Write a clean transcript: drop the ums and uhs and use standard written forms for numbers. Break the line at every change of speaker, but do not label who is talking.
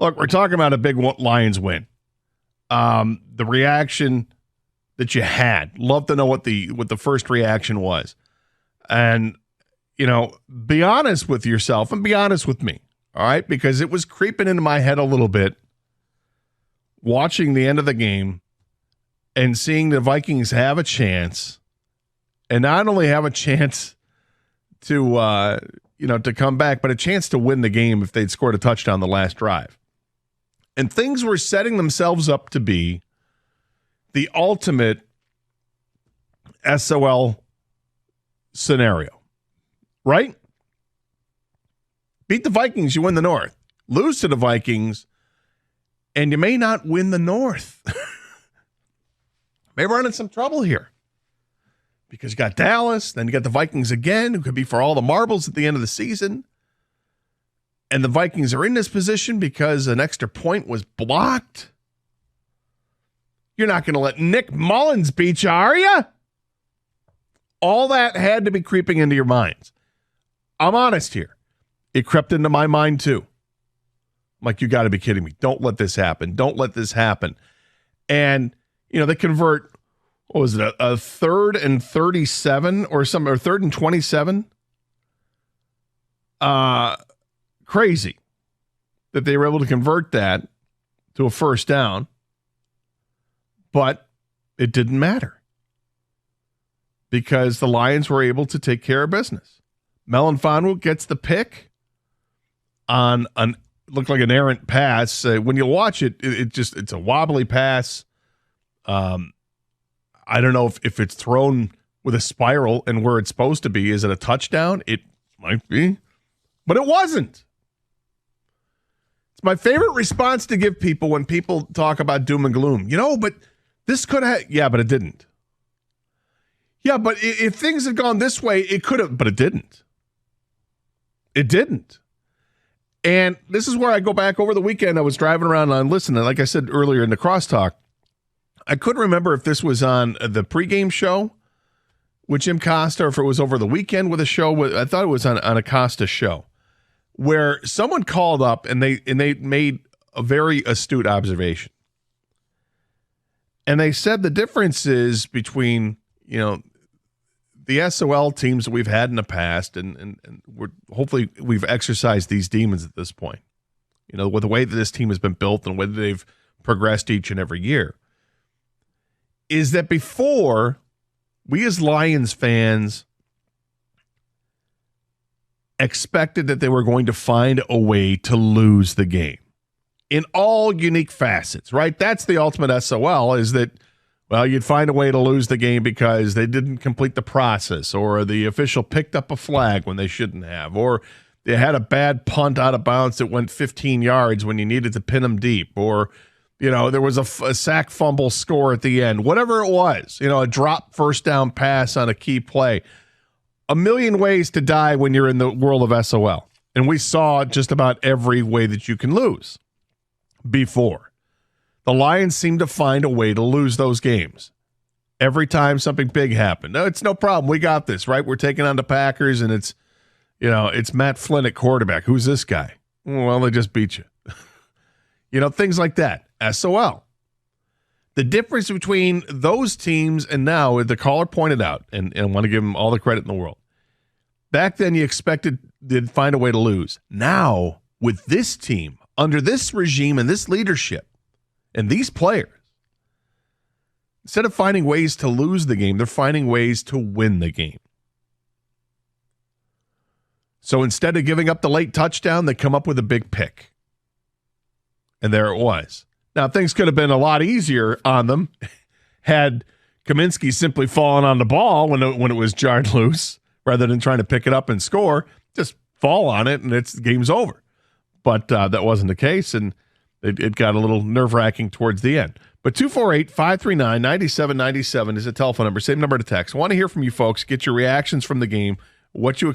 Look, we're talking about a big Lions win. The reaction that you had. Love to know what the first reaction was. And, be honest with yourself and be honest with me. All right? Because it was creeping into my head a little bit watching the end of the game and seeing the Vikings have a chance, and not only have a chance to to come back, but a chance to win the game if they'd scored a touchdown the last drive. And things were setting themselves up to be the ultimate SOL scenario, right? Beat the Vikings, you win the North. Lose to the Vikings, and you may not win the North. May run in some trouble here. Because you got Dallas, then you got the Vikings again, who could be for all the marbles at the end of the season. And the Vikings are in this position because an extra point was blocked. You're not going to let Nick Mullins beat you, are you? All that had to be creeping into your minds. I'm honest here. It crept into my mind too. I'm like, you got to be kidding me. Don't let this happen. Don't let this happen. And, they convert, what was it, a 3rd and 37 or something, or 3rd and 27? Crazy that they were able to convert that to a first down, but it didn't matter because the Lions were able to take care of business. Melifonwu gets the pick on looked like an errant pass. When you watch it, it's a wobbly pass. I don't know if it's thrown with a spiral and where it's supposed to be. Is it a touchdown? It might be, but it wasn't. It's my favorite response to give people when people talk about doom and gloom. But this could have, yeah, but it didn't. Yeah, but if things had gone this way, it could have, but it didn't. It didn't. And this is where I go back over the weekend. I was driving around and listening. Like I said earlier in the crosstalk, I couldn't remember if this was on the pregame show with Jim Costa or if it was over the weekend with a show. I thought it was on a Costa show where someone called up and they made a very astute observation. And they said the difference is between, the SOL teams that we've had in the past, and hopefully we've exercised these demons at this point, with the way that this team has been built and the way that they've progressed each and every year, is that before, we as Lions fans expected that they were going to find a way to lose the game in all unique facets, right? That's the ultimate SOL, is that, well, you'd find a way to lose the game because they didn't complete the process, or the official picked up a flag when they shouldn't have, or they had a bad punt out of bounds that went 15 yards when you needed to pin them deep, or there was a sack fumble score at the end, whatever it was, a drop first down pass on a key play. A million ways to die when you're in the world of SOL. And we saw just about every way that you can lose before. The Lions seem to find a way to lose those games. Every time something big happened. No, it's no problem. We got this, right? We're taking on the Packers, and it's Matt Flynn at quarterback. Who's this guy? Well, they just beat you. Things like that. SOL. The difference between those teams and now, the caller pointed out, and I want to give him all the credit in the world. Back then, you expected they'd find a way to lose. Now, with this team, under this regime and this leadership, and these players, instead of finding ways to lose the game, they're finding ways to win the game. So instead of giving up the late touchdown, they come up with a big pick. And there it was. Now, things could have been a lot easier on them had Kaminsky simply fallen on the ball when it was jarred loose, rather than trying to pick it up and score. Just fall on it, and the game's over. But that wasn't the case, and it got a little nerve-wracking towards the end. But 248-539-9797 is a telephone number. Same number to text. I want to hear from you folks. Get your reactions from the game. What you